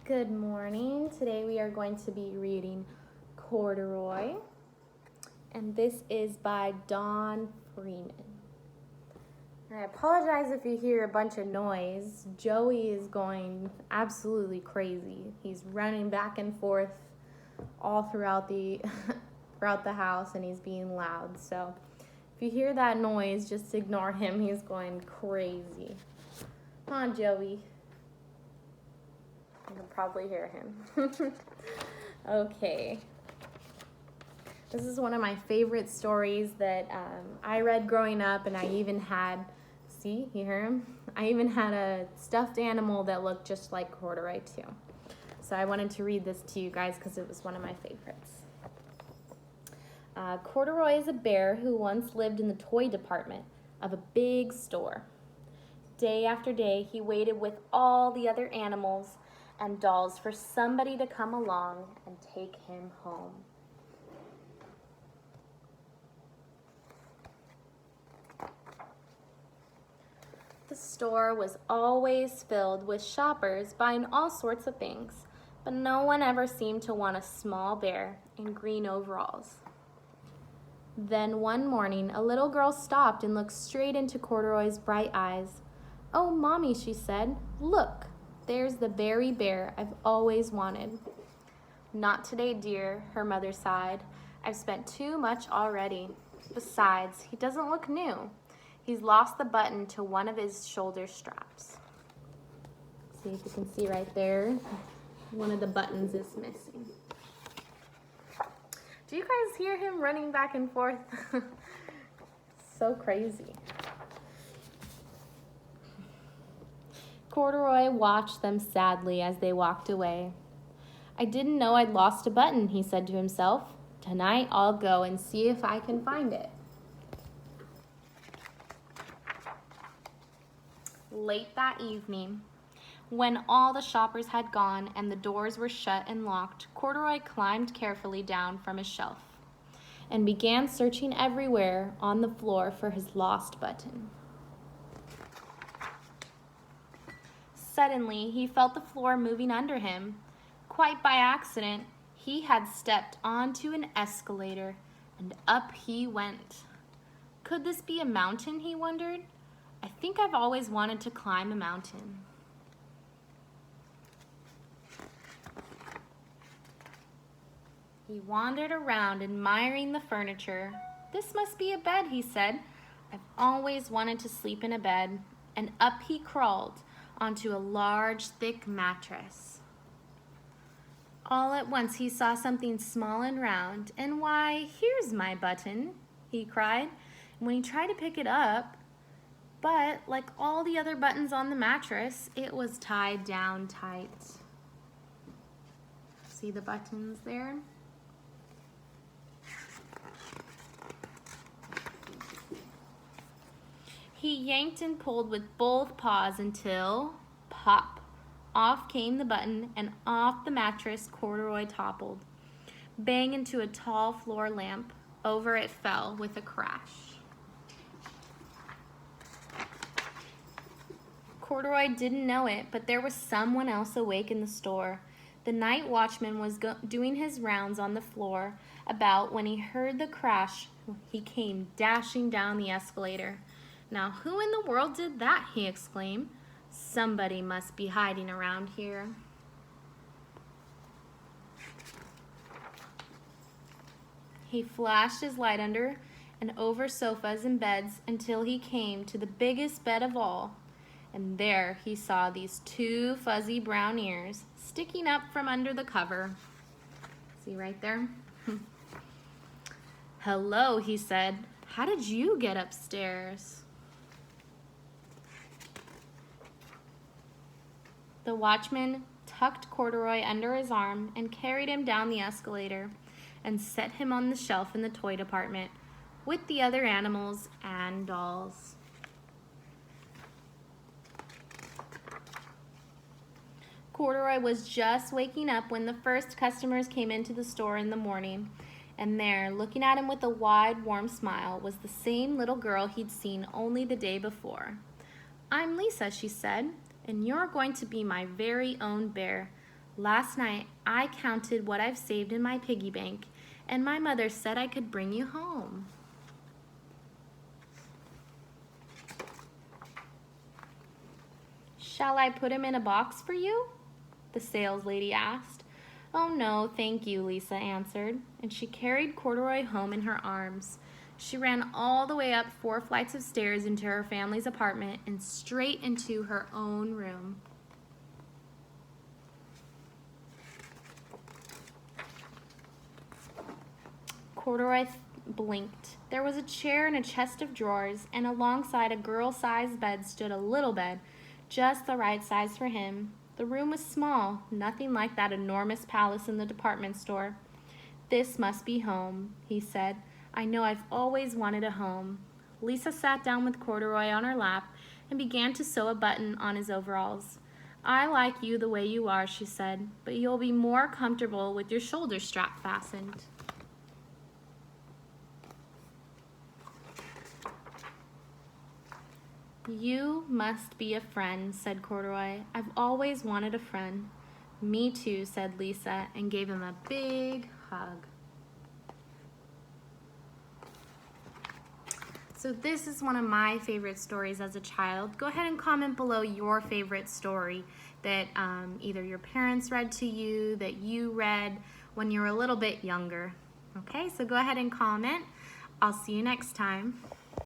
Good morning. Today we are going to be reading Corduroy, and this is by Dawn Freeman. I apologize if you hear a bunch of noise. Joey is going absolutely crazy. He's running back and forth all throughout the throughout the house, and he's being loud. So if you hear that noise, just ignore him. He's going crazy. Come on, Joey. You can probably hear him. Okay. This is one of my favorite stories that I read growing up, and I even had, see, you hear him? I even had a stuffed animal that looked just like Corduroy too. So I wanted to read this to you guys because it was one of my favorites. Corduroy is a bear who once lived in the toy department of a big store. Day after day, he waited with all the other animals and dolls for somebody to come along and take him home. The store was always filled with shoppers buying all sorts of things, but no one ever seemed to want a small bear in green overalls. Then one morning, a little girl stopped and looked straight into Corduroy's bright eyes. "Oh, Mommy," she said, "look. There's the very bear I've always wanted." "Not today, dear," her mother sighed. "I've spent too much already. Besides, he doesn't look new. He's lost the button to one of his shoulder straps." See if you can see right there. One of the buttons is missing. Do you guys hear him running back and forth? So crazy. Corduroy watched them sadly as they walked away. "I didn't know I'd lost a button," he said to himself. "Tonight I'll go and see if I can find it." Late that evening, when all the shoppers had gone and the doors were shut and locked, Corduroy climbed carefully down from his shelf and began searching everywhere on the floor for his lost button. Suddenly, he felt the floor moving under him. Quite by accident, he had stepped onto an escalator, and up he went. Could this be a mountain, he wondered? I think I've always wanted to climb a mountain. He wandered around, admiring the furniture. "This must be a bed," he said. "I've always wanted to sleep in a bed." And up he crawled onto a large, thick mattress. All at once he saw something small and round. "And why, here's my button," he cried. And when he tried to pick it up, but like all the other buttons on the mattress, it was tied down tight. See the buttons there? He yanked and pulled with both paws until, pop, off came the button, and off the mattress Corduroy toppled. Bang into a tall floor lamp. Over it fell with a crash. Corduroy didn't know it, but there was someone else awake in the store. The night watchman was doing his rounds on the floor about when he heard the crash. He came dashing down the escalator. "Now, who in the world did that?" he exclaimed. "Somebody must be hiding around here." He flashed his light under and over sofas and beds until he came to the biggest bed of all. And there he saw these two fuzzy brown ears sticking up from under the cover. See right there? "Hello," he said. "How did you get upstairs?" The watchman tucked Corduroy under his arm and carried him down the escalator and set him on the shelf in the toy department with the other animals and dolls. Corduroy was just waking up when the first customers came into the store in the morning, and there, looking at him with a wide, warm smile, was the same little girl he'd seen only the day before. "I'm Lisa," she said, "and you're going to be my very own bear. Last night, I counted what I've saved in my piggy bank, and my mother said I could bring you home. Shall I put him in a box for you? The sales lady asked. Oh no, thank you, Lisa answered, and she carried Corduroy home in her arms. She ran all the way up 4 flights of stairs into her family's apartment and straight into her own room. Corduroy blinked. There was a chair and a chest of drawers, and alongside a girl-sized bed stood a little bed, just the right size for him. The room was small, nothing like that enormous palace in the department store. This must be home, he said. I know I've always wanted a home. Lisa sat down with Corduroy on her lap and began to sew a button on his overalls. I like you the way you are, she said, but you'll be more comfortable with your shoulder strap fastened. You must be a friend, said Corduroy. I've always wanted a friend. Me too, said Lisa, and gave him a big hug. So this is one of my favorite stories as a child. Go ahead and comment below your favorite story that either your parents read to you, that you read when you were a little bit younger. Okay, so go ahead and comment. I'll see you next time.